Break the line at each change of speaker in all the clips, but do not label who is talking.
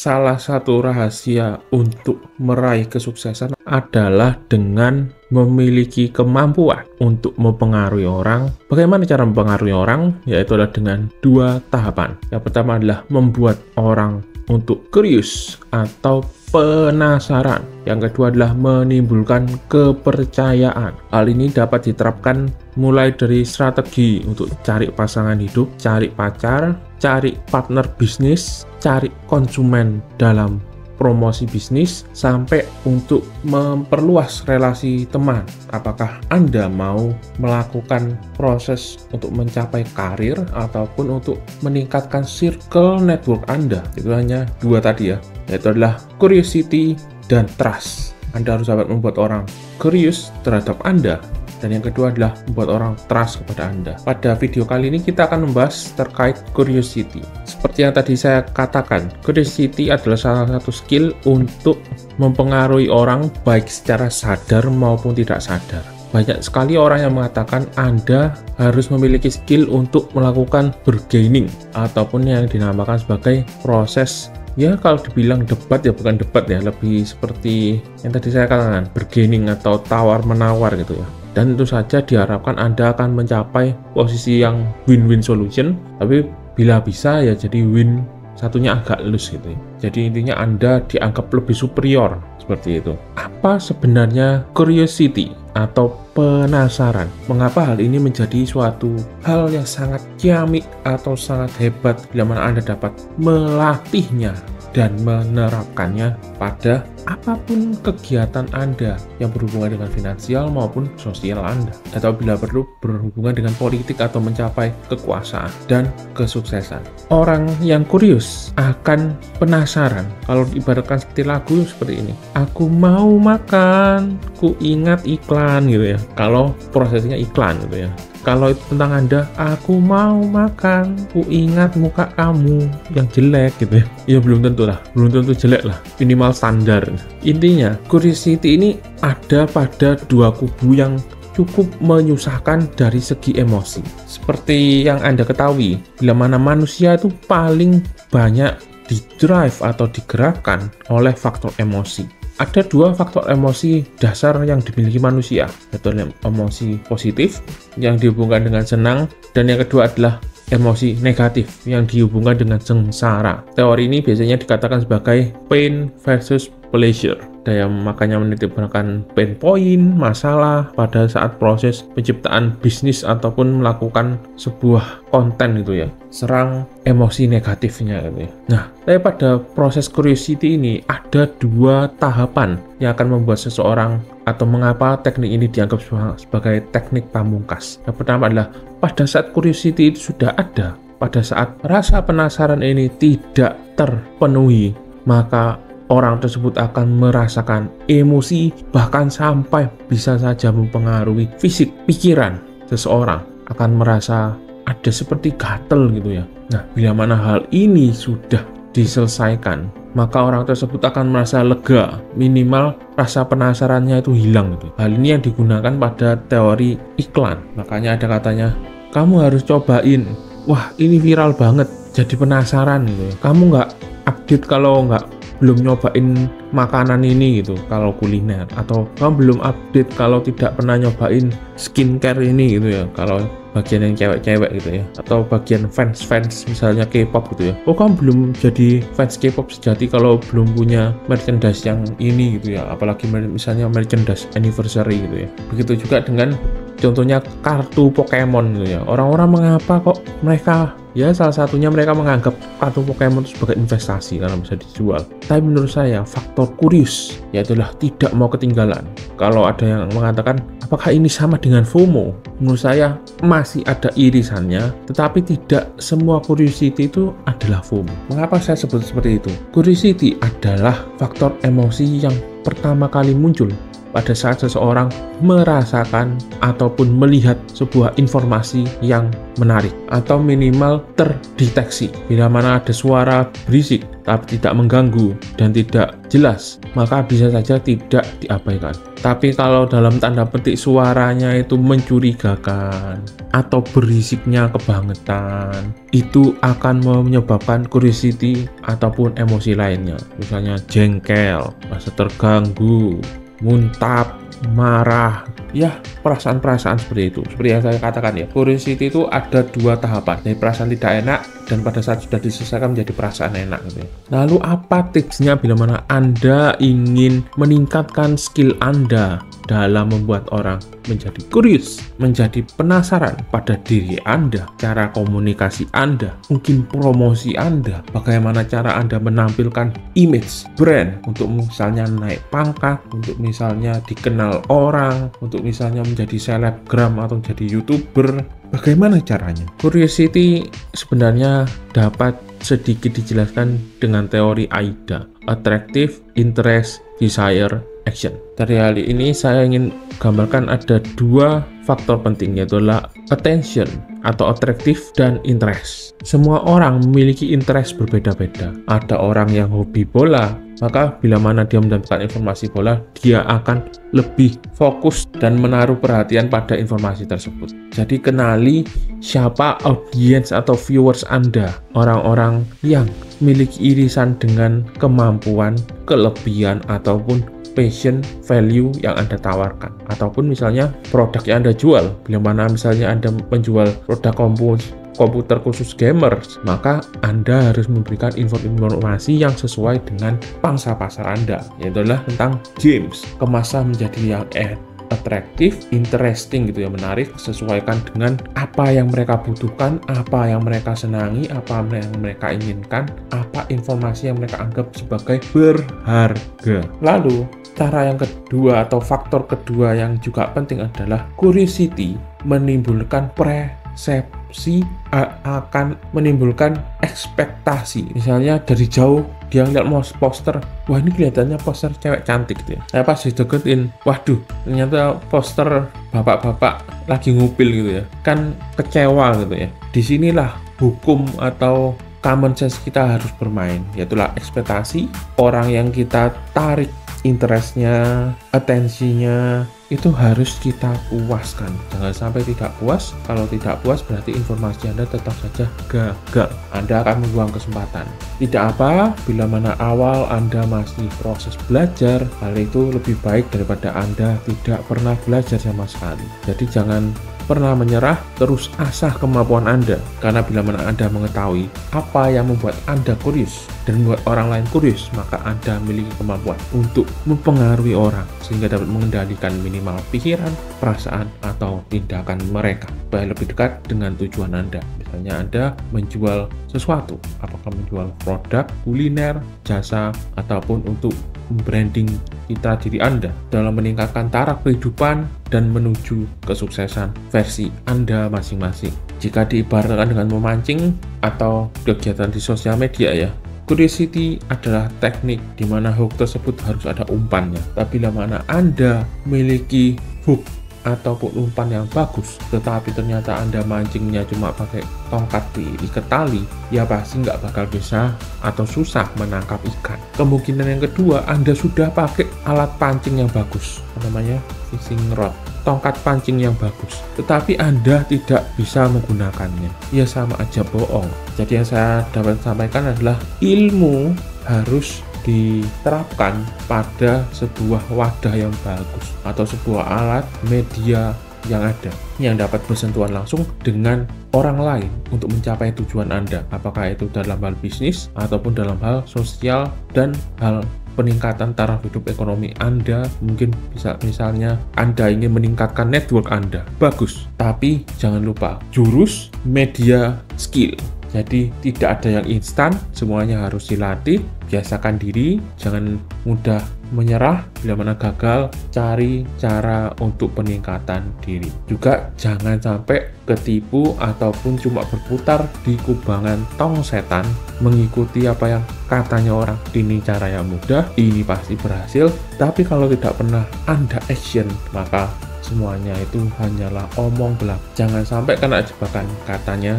salah satu rahasia untuk meraih kesuksesan adalah dengan memiliki kemampuan untuk mempengaruhi orang. Bagaimana cara mempengaruhi orang? Yaitu adalah dengan dua tahapan. Yang pertama adalah membuat orang untuk curious atau penasaran. Yang kedua adalah menimbulkan kepercayaan. Hal ini dapat diterapkan mulai dari strategi untuk cari pasangan hidup, cari pacar, cari partner bisnis, cari konsumen dalam promosi bisnis, sampai untuk memperluas relasi teman. Apakah Anda mau melakukan proses untuk mencapai karir ataupun untuk meningkatkan circle network Anda? Itu hanya dua tadi ya, yaitu adalah curiosity dan trust. Anda harus dapat membuat orang curious terhadap Anda, dan yang kedua adalah membuat orang trust kepada Anda. Pada video kali ini kita akan membahas terkait curiosity. Seperti yang tadi saya katakan, curiosity adalah salah satu skill untuk mempengaruhi orang baik secara sadar maupun tidak sadar. Banyak sekali orang yang mengatakan Anda harus memiliki skill untuk melakukan bargaining ataupun yang dinamakan sebagai proses, ya kalau dibilang debat ya bukan debat ya, lebih seperti yang tadi saya katakan, bargaining atau tawar-menawar gitu ya. Dan tentu saja diharapkan Anda akan mencapai posisi yang win-win solution, tapi bila bisa ya jadi win satunya agak lose gitu ya. Jadi intinya Anda dianggap lebih superior, seperti itu. Apa sebenarnya curiosity atau penasaran? Mengapa hal ini menjadi suatu hal yang sangat ciamik atau sangat hebat bila mana Anda dapat melatihnya dan menerapkannya pada apapun kegiatan Anda yang berhubungan dengan finansial maupun sosial Anda, atau bila perlu berhubungan dengan politik atau mencapai kekuasaan dan kesuksesan. Orang yang kurius akan penasaran. Kalau diibaratkan seperti lagu seperti ini, aku mau makan, ku ingat iklan gitu ya. Kalau prosesnya iklan gitu ya. Kalau itu tentang Anda, aku mau makan, ku ingat muka kamu yang jelek gitu ya. Ya belum tentu lah, belum tentu jelek lah, minimal standar. Intinya, curiosity ini ada pada dua kubu yang cukup menyusahkan dari segi emosi. Seperti yang Anda ketahui, bila mana manusia itu paling banyak didrive atau digerakkan oleh faktor emosi. Ada dua faktor emosi dasar yang dimiliki manusia, yaitu emosi positif yang dihubungkan dengan senang, dan yang kedua adalah emosi negatif yang dihubungkan dengan sengsara. Teori ini biasanya dikatakan sebagai pain versus pleasure. Ada yang makanya menitipkan pain point, masalah pada saat proses penciptaan bisnis ataupun melakukan sebuah konten gitu ya. Serang emosi negatifnya gitu ya. Nah, tapi pada proses curiosity ini ada dua tahapan yang akan membuat seseorang, atau mengapa teknik ini dianggap sebagai teknik pamungkas. Yang pertama adalah pada saat curiosity itu sudah ada, pada saat rasa penasaran ini tidak terpenuhi, maka orang tersebut akan merasakan emosi, bahkan sampai bisa saja mempengaruhi fisik, pikiran seseorang akan merasa ada seperti gatel gitu ya. Nah, bila mana hal ini sudah diselesaikan, maka orang tersebut akan merasa lega, minimal rasa penasarannya itu hilang gitu. Hal ini yang digunakan pada teori iklan. Makanya ada katanya, kamu harus cobain, wah ini viral banget, jadi penasaran gitu ya. Kamu nggak update kalau belum nyobain makanan ini gitu, kalau kuliner, atau kamu belum update kalau tidak pernah nyobain skincare ini gitu ya, kalau bagian yang cewek-cewek gitu ya, atau bagian fans misalnya K-pop gitu ya. Oh, kamu belum jadi fans K-pop sejati kalau belum punya merchandise yang ini gitu ya, apalagi misalnya merchandise anniversary gitu ya. Begitu juga dengan contohnya kartu Pokemon gitu ya. Orang-orang mengapa kok mereka, ya salah satunya mereka menganggap kartu Pokemon itu sebagai investasi karena bisa dijual. Tapi menurut saya faktor curious, yaitulah tidak mau ketinggalan. Kalau ada yang mengatakan apakah ini sama dengan FOMO, menurut saya masih ada irisannya, tetapi tidak semua curiosity itu adalah FOMO. Mengapa saya sebut seperti itu? Curiosity adalah faktor emosi yang pertama kali muncul pada saat seseorang merasakan ataupun melihat sebuah informasi yang menarik atau minimal terdeteksi. Bila mana ada suara berisik tapi tidak mengganggu dan tidak jelas, maka bisa saja tidak diabaikan. Tapi kalau dalam tanda petik suaranya itu mencurigakan atau berisiknya kebangetan, itu akan menyebabkan curiosity ataupun emosi lainnya. Misalnya jengkel, merasa terganggu, muntap, marah, ya perasaan-perasaan seperti itu. Seperti yang saya katakan ya, curiosity itu ada dua tahapan, dari perasaan tidak enak dan pada saat sudah diselesaikan menjadi perasaan enak gitu ya. Lalu apa tipsnya bila mana Anda ingin meningkatkan skill Anda dalam membuat orang menjadi curious, menjadi penasaran pada diri Anda, cara komunikasi Anda, mungkin promosi Anda, bagaimana cara Anda menampilkan image brand untuk misalnya naik pangkat, untuk misalnya dikenal orang, untuk misalnya menjadi selebgram atau jadi YouTuber. Bagaimana caranya? Curiosity sebenarnya dapat sedikit dijelaskan dengan teori AIDA, Attractive, Interest, Desire, Action. Dari hal ini saya ingin gambarkan ada dua faktor penting, yaitu adalah attention atau attractive dan interest. Semua orang memiliki interest berbeda-beda. Ada orang yang hobi bola, maka bila mana dia mendapatkan informasi bola, dia akan lebih fokus dan menaruh perhatian pada informasi tersebut. Jadi kenali siapa audiens atau viewers Anda, orang-orang yang memiliki irisan dengan kemampuan, kelebihan, ataupun passion, value yang Anda tawarkan, ataupun misalnya produk yang Anda jual. Bila mana misalnya Anda menjual produk komputer khusus gamers, maka Anda harus memberikan informasi yang sesuai dengan pangsa pasar Anda, yaitu adalah tentang games, kemasan menjadi yang atraktif, interesting gitu ya, menarik, sesuaikan dengan apa yang mereka butuhkan, apa yang mereka senangi, apa yang mereka inginkan, apa informasi yang mereka anggap sebagai berharga. Lalu cara yang kedua atau faktor kedua yang juga penting adalah curiosity menimbulkan persepsi, akan menimbulkan ekspektasi. Misalnya dari jauh dia ngeliat poster, wah ini kelihatannya poster cewek cantik gitu ya. Saya pas dideketin, waduh ternyata poster bapak-bapak lagi ngupil gitu ya. Kan kecewa gitu ya. Disinilah hukum atau common sense kita harus bermain, yaitulah ekspektasi. Orang yang kita tarik interestnya, atensinya, itu harus kita puaskan. Jangan sampai tidak puas. Kalau tidak puas berarti informasi Anda tetap saja gagal. Anda akan membuang kesempatan. Tidak apa, bila mana awal Anda masih proses belajar, hal itu lebih baik daripada Anda tidak pernah belajar sama sekali. Jadi jangan pernah menyerah, terus asah kemampuan Anda. Karena bila mana Anda mengetahui apa yang membuat Anda curious dan membuat orang lain curious, maka Anda memiliki kemampuan untuk mempengaruhi orang sehingga dapat mengendalikan minimal pikiran, perasaan, atau tindakan mereka supaya lebih dekat dengan tujuan Anda. Misalnya Anda menjual sesuatu, apakah menjual produk, kuliner, jasa, ataupun untuk branding citra diri Anda dalam meningkatkan taraf kehidupan dan menuju kesuksesan versi Anda masing-masing. Jika diibaratkan dengan memancing atau kegiatan di sosial media ya, curiosity adalah teknik di mana hook tersebut harus ada umpannya. Tapi bila mana Anda memiliki hook ataupun umpan yang bagus, tetapi ternyata Anda mancingnya cuma pakai tongkat diikat tali, ya pasti nggak bakal bisa atau susah menangkap ikan. Kemungkinan yang kedua, Anda sudah pakai alat pancing yang bagus, namanya fishing rod, tongkat pancing yang bagus, tetapi Anda tidak bisa menggunakannya, ya sama aja bohong. Jadi yang saya dapat sampaikan adalah ilmu harus diterapkan pada sebuah wadah yang bagus atau sebuah alat media yang ada yang dapat bersentuhan langsung dengan orang lain untuk mencapai tujuan Anda, apakah itu dalam hal bisnis ataupun dalam hal sosial dan hal peningkatan taraf hidup ekonomi Anda. Mungkin bisa misalnya Anda ingin meningkatkan network Anda, bagus, tapi jangan lupa jurus, media, skill. Jadi tidak ada yang instan, semuanya harus dilatih. Biasakan diri, jangan mudah menyerah. Bila mana gagal, cari cara untuk peningkatan diri. Juga jangan sampai ketipu ataupun cuma berputar di kubangan tong setan, mengikuti apa yang katanya orang. Ini cara yang mudah, ini pasti berhasil. Tapi kalau tidak pernah Anda action, maka semuanya itu hanyalah omong belaka. Jangan sampai kena jebakan katanya.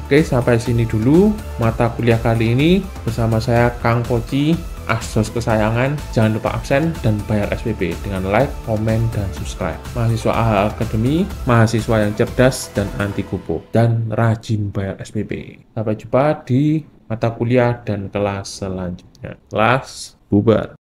Oke, sampai sini dulu mata kuliah kali ini bersama saya Kang Koci, Asdos kesayangan. Jangan lupa absen dan bayar SPP dengan like, komen, dan subscribe. Mahasiswa AH Academy, mahasiswa yang cerdas dan anti kupu, dan rajin bayar SPP. Sampai jumpa di mata kuliah dan kelas selanjutnya. Kelas bubar.